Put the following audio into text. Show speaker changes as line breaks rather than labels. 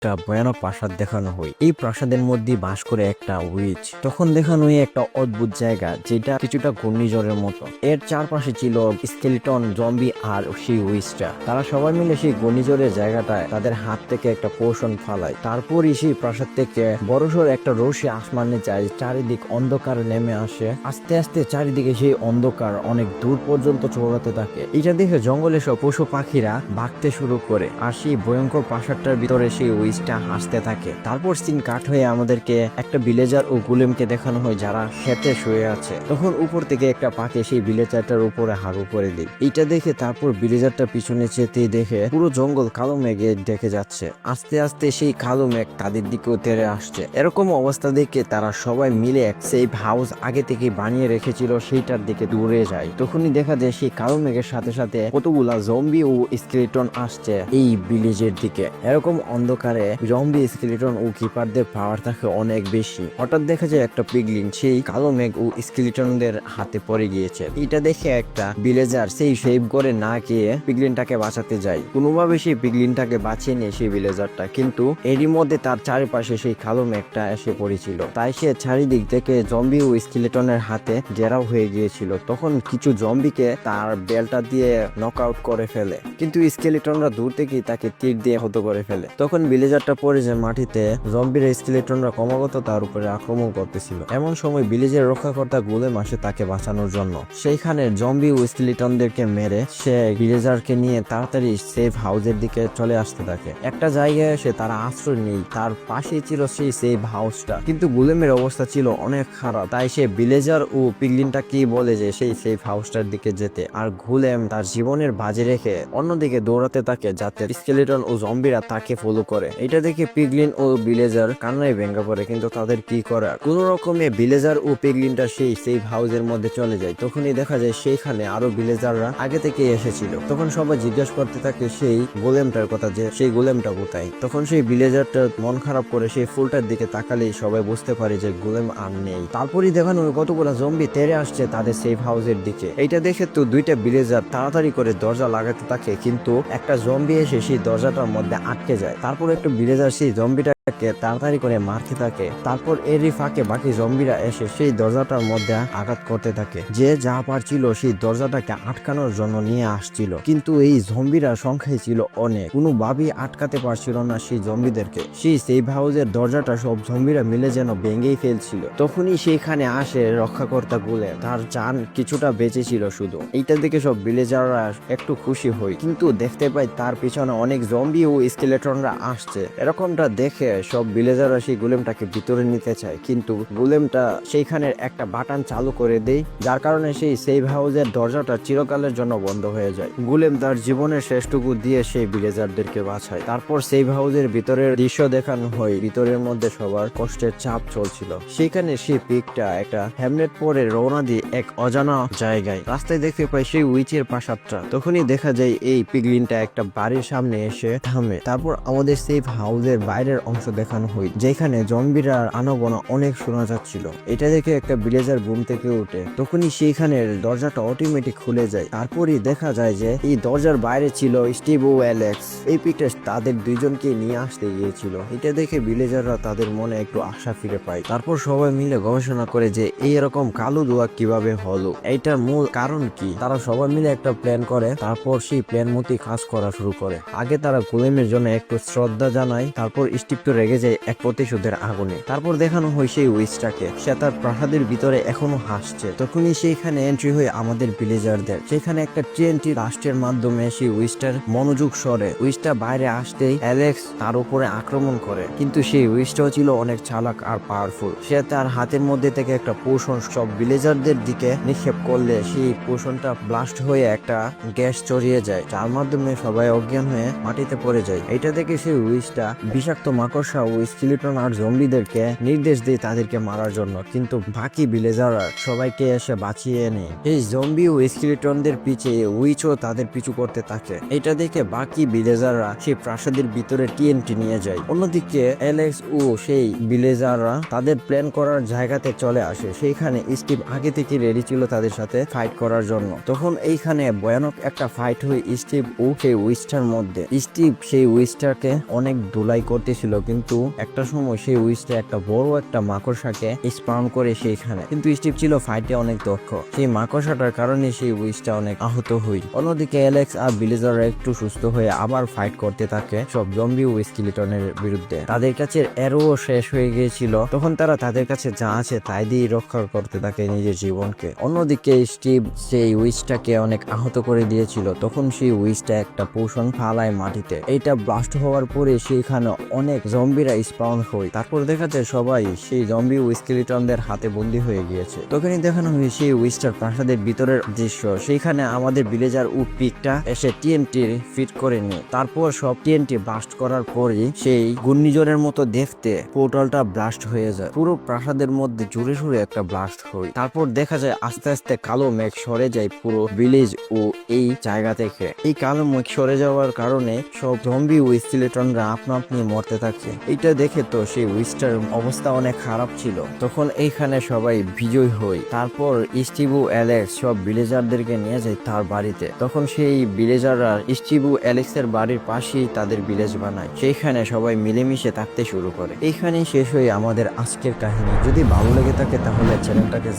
একটা ভয়ানক প্রাসাদ দেখানো হয়। এই প্রাসাদের মধ্যে বাস করে একটা উইচ। তখন দেখানো হয় একটা অদ্ভুত জায়গা যেটা কিছুটা ঘূর্ণিঝড়ের মতো। এর চারপাশে ছিল স্কেলিটন, জম্বি আর সেই উইচটা। তারা সবাই মিলে সেই ঘূর্ণিঝড়ের জায়গাটায় তাদের হাত থেকে একটা পোষণ ফালায়। তারপরই সেই প্রাসাদ থেকে বড়সড় একটা রশ্মি আসমানে যায়, চারিদিক অন্ধকার নেমে আসে। আস্তে আস্তে চারিদিকে সেই অন্ধকার অনেক দূর পর্যন্ত ছড়াতে থাকে। এটা দেখে জঙ্গলে সব পশু পাখিরা ভাগতে শুরু করে, আর সেই ভয়ঙ্কর প্রাসাদটার ভিতরে সেই উইচটা হাসতে থাকে। তারপর সিন কাট হয়ে আমাদেরকে একটা ভিলেজার ও গুলেমকে দেখানো হয় যারা খেতে শুয়ে আছে। তখন উপর থেকে একটা পাখি সেই ভিলেজারটার উপরে হাগু করে দেয়। এইটা দেখে তারপর ভিলেজারটা পিছনে চেতেই দেখে পুরো জঙ্গল কালো মেঘে দেখে যাচ্ছে। আস্তে আস্তে সেই কালো মেঘ তাদের দিকেও তেড়ে আসছে। এরকম অবস্থা দেখে তারা সবাই মিলে এক সেফ হাউস আগে থেকে বানিয়ে রেখেছিল সেইটার দিকে দৌড়ে যায়। তখনই দেখা যায় সেই কালো মেঘের সাথে সাথে কতগুলা জম্বি ও স্কেলিটন আসছে এই ভিলেজের দিকে। এরকম অন্ধকারে জম্বি, স্কেলিটন ও কিপারদের পাওয়ার থাকে অনেক বেশি। হঠাৎ দেখা যায় একটা পিগলিন সেই কালো মেঘ ও স্কেলিটনদের হাতে পড়ে গিয়েছে। এটা দেখে একটা ভিলেজার সেই সেভ করে না গিয়ে পিগলিনটাকে বাঁচাতে যায়। কোনোভাবে সেই পিগলিনটাকে বাঁচিয়ে নিয়ে সেই ভিলেজারটা, কিন্তু এরই মধ্যে তার চারিপাশে সেই কালো মেঘটা এসে পড়েছিল। তাই সে চারিদিক থেকে জম্বি ও স্কেলিটনের হাতে ঘেরাও হয়ে গিয়েছিল। তখন কিছু জম্বিকে তার বেলটা দিয়ে নক আউট করে ফেলে, কিন্তু স্কেলিটনরা দূর থেকেই তাকে তীর দিয়ে হত করে ফেলে। তখন ভিলেজারটা পড়ে যায় মাটিতে। জম্বিরা, স্কেলিটনরা ক্রমাগত তার উপরে আক্রমণ করতেছিল। এমন সময় ভিলেজের রক্ষাকর্তা গোলেম আসে তাকে বাঁচানোর জন্য। সেইখানে জম্বি ও স্কেলিটনদেরকে মেরে সে ভিলেজারকে নিয়ে তাড়াতাড়ি সেফ হাউসের দিকে চলে আসতে থাকে। একটা জায়গায় এসে তারা আশ্রয় নেই, তার পাশেই ছিল সেই সেফ হাউসটা। কিন্তু গোলেমের অবস্থা ছিল অনেক খারাপ, তাই সে ভিলেজার ও পিগলিনটাকেই বলে যে সেই সেফ হাউসটার দিকে যেতে। আর গোলেম তার জীবনের বাজি রেখে অন্যদিকে দৌড়াতে থাকে যাতে স্কেলিটন ও জম্বিরা তাকে ফলো করে। এটা দেখে পিগলিন ও ভিলেজার কান্নায় ভেঙে পড়ে, কিন্তু তাদের কি করার। কোন রকমে ভিলেজার ও পিগলিনটা সেই সেফ হাউসের মধ্যে চলে যায়। তখনই দেখা যায় সেইখানে আরো ভিলেজাররা আগে থেকে এসেছিল। তখন সবাই জিজ্ঞাসা করতে থাকে সেই গোলেমটার কথা, যে সেই গোলেমটা কোথায়। তখন সেই ভিলেজারটা মন খারাপ করে সেই ফুলটার দিকে তাকালেই সবাই বুঝতে পারে যে গোলেম আর নেই। তারপরই দেখানো কতগুলো জম্বি তেড়ে আসছে তাদের সেফ হাউসের দিকে। এইটা দেখে তো দুইটা ভিলেজার তাড়াতাড়ি করে দরজা লাগাতে থাকে, কিন্তু একটা জম্বি এসে সেই দরজাটার মধ্যে আটকে যায়। তারপর একটা ভিলেজার সেই জম্বিটাকে তাড়াতাড়ি করে মারতে থাকে। তারপর এরই ফাঁকে বাকি জম্বিরা এসে সেই দরজাটার মধ্যে আঘাত করতে থাকে। যে যা পারছিল সেই দরজাটাকে আটকানোর জন্য নিয়ে আসছিল, কিন্তু এই জম্বিরা সংখ্যায় ছিল অনেক, কোনোভাবেই আটকাতে পারছিল না সেই জম্বিদেরকে। সেই সেফ হাউসের দরজাটা সব জম্বিরা মিলে যেন ভেঙেই ফেলছিল। তখনই সেইখানে আসে রক্ষাকর্তা গোলেম, তার জান কিছুটা বেঁচে ছিল শুধু। এইটা দেখে সব ভিলেজাররা একটু খুশি হয়, কিন্তু দেখতে পাই তার পিছনে অনেক জম্বি ও স্কেলেটনরা আসছে। এরকমটা দেখে সব ভিলেজাররা সেই গোলেমটাকে ভিতরে নিতে চায়, কিন্তু গোলেমটা সেইখানের একটা বাটন চালু করে দেয়, যার কারণে সেই সেফ হাউসের দরজাটা চিরকালের জন্য বন্ধ হয়ে যায়। গোলেম তার জীবনের শেষটুকু দিয়ে সেই ভিলেজারদেরকে বাঁচায়। তারপর সেফ হাউসের ভিতরের দৃশ্য দেখানো হয়। ভিতরের মধ্যে সবার কষ্টের চাপ চলছিল। সেখানে সেই পিকটা একটা হ্যামলেট পরে রওনা দিয়ে এক অজানা জায়গায়। রাস্তায় দেখতে পাই সেই উইচের প্রাসাদটা। তখনই দেখা যায় এই পিগলিনটা একটা বাড়ির সামনে এসে থামে। তারপর আমাদের সেফ হাউসের বাইরের অংশ দেখানো হয়, যেখানে জম্বিরা আনাগোনা অনেক শোনা যাচ্ছিল। এটা দেখে একটা ভিলেজার ঘুম থেকে উঠে। তখনই সেইখানের দরজাটা অটোমেটিক খুলে যায়। তারপরই দেখা যায় যে এই দরজার বাইরে ছিল স্টিভ ও অ্যালেক্স। এই পিকটা তাদের দুইজনকে নিয়ে আসতে গিয়েছিল। এটা দেখে ভিলেজাররা তাদের মনে একটু আশা ফিরে পায়। তারপর সবাই মিলে গবেষণা করে যে এই এরকম কালো ধোঁয়া কিভাবে হলো, এইটার মূল কারণ কি। তারা সবাই মিলে একটা প্ল্যান করে, তারপর সেই প্ল্যান মতো কাজ করা শুরু করে। আগে তারা গোলেমের জন্য একটু শ্রদ্ধা জানায়, তারপর স্টিভ তো রেগে যায় এক প্রতিশোধের আগুনে। তারপর দেখানো হয় সেই উইচটাকে, সে তার প্রাসাদের ভিতরে এখনো হাসছে। তখনই সেইখানে এন্ট্রি হয় আমাদের ভিলেজারদের। সেখানে একটা TNT রাষ্ট্রের মাধ্যমে সেই উইচটার মনোযোগ সরে। উইচটা বাইরে আসতেই অ্যালেক্স তার উপরে আক্রমণ করে, কিন্তু সেই উইচটাও ছিল অনেক চালাক আর পাওয়ারফুল। সে তার হাতের মধ্যে থেকে একটা পোষণ সব ভিলেজারদের দিকে নিক্ষেপ করলে সেই পোষণটা ব্লাস্ট হয়ে একটা গ্যাস ছড়িয়ে যায়, যার মাধ্যমে সবাই অজ্ঞান হয়ে মাটিতে পড়ে যায়। এটা দেখে সেই উইচটা বিষাক্ত মাকড় মাকড়সা ও স্কেলিটন আর জম্বিদেরকে নির্দেশ দেয় তাদেরকে মারার জন্য, কিন্তু বাকি ভিলেজাররা সবাইকে এসে বাঁচিয়ে নেয়। এই জম্বি ও স্কেলিটনদের পিছে উইচও তাদের পিছু করতে থাকে। এটা দেখে বাকি ভিলেজাররা সেই প্রাসাদের ভিতরে টিএনটি নিয়ে যায়। অন্যদিকে অ্যালেক্স ও সেই ভিলেজাররা তাদের প্ল্যান করার জায়গাতে চলে আসে। সেইখানে স্টিভ আগে থেকে রেডি ছিল তাদের সাথে ফাইট করার জন্য। তখন এইখানে ভয়ানক একটা ফাইট হয় স্টিভ ও সেই উইচটার মধ্যে। স্টিভ সেই উইচটাকে অনেক ধুলাই করতেছিল, কিন্তু একটা সময় সেই উইচটা একটা বড় একটা মাকড়সাকে স্পাউন করে সেইখানে, কিন্তু স্টিভ ছিল ফাইটে অনেক দক্ষ। সেই মাকড়সাটার কারণে সেই উইচটা অনেক আহত হই। অন্যদিকে অ্যালেক্স আর ভিলেজাররা একটু সুস্থ হয়ে আবার ফাইট করতে থাকে সব জম্বি ও স্কেলিটনের বিরুদ্ধে। তাদের কাছে অ্যারো শেষ হয়ে গিয়েছিল, তখন তারা তাদের কাছে যা আছে তাই দিয়ে রক্ষা করতে থাকে নিজের জীবনকে। অন্যদিকে স্টিভ সেই উইচটাকে অনেক আহত করে দিয়েছিল, তখন সেই উইচটা একটা পোষণ ফালায় মাটিতে। এইটা ব্লাস্ট হওয়ার পরে সেইখানে অনেক জম্বিরা স্পাউন হয়। তারপর দেখা যায় সবাই সেই জম্বি ও স্কেলিটনদের হাতে বন্দী হয়ে গিয়েছে। তখনই দেখানো হয় সেই উইচটার প্রাসাদের ভিতরের দৃশ্য। সেইখানে আমাদের ভিলেজার ও পিকটা এসে টিএনটি ফিট করে নিয়ে, তারপর সব টিএনটি ব্লাস্ট করার পরে সেই ঘূর্ণিঝড়ের মতো দেখতে পোর্টালটা ব্লাস্ট হয়ে যায়। পুরো প্রাসাদের মধ্যে জোরে সোরে একটা ব্লাস্ট হয়। তারপর দেখা যায় আস্তে আস্তে কালো মেঘ সরে যায় পুরো ভিলেজ ও এই জায়গা থেকে। এই কালো মেঘ সরে যাওয়ার কারণে সব জম্বি ও স্কেলিটনরা আপনা আপনি মরতে থাকে। এইটা দেখে তো সেই উইচটার অবস্থা অনেক খারাপ ছিল। তখন এইখানে সবাই বিজয় হয়। তারপর স্টিভ ও অ্যালেক্স সব ভিলেজারদেরকে নিয়ে যায় তার বাড়িতে। তখন সেই ভিলেজাররা স্টিভ ও অ্যালেক্সের বাড়ির পাশেই তাদের ভিলেজ বানায়। সেইখানে সবাই মিলেমিশে থাকতে শুরু করে। এইখানেই শেষ হয়ে আমাদের আজকের কাহিনী। যদি ভালো লেগে থাকে তাহলে চ্যানেলটাকে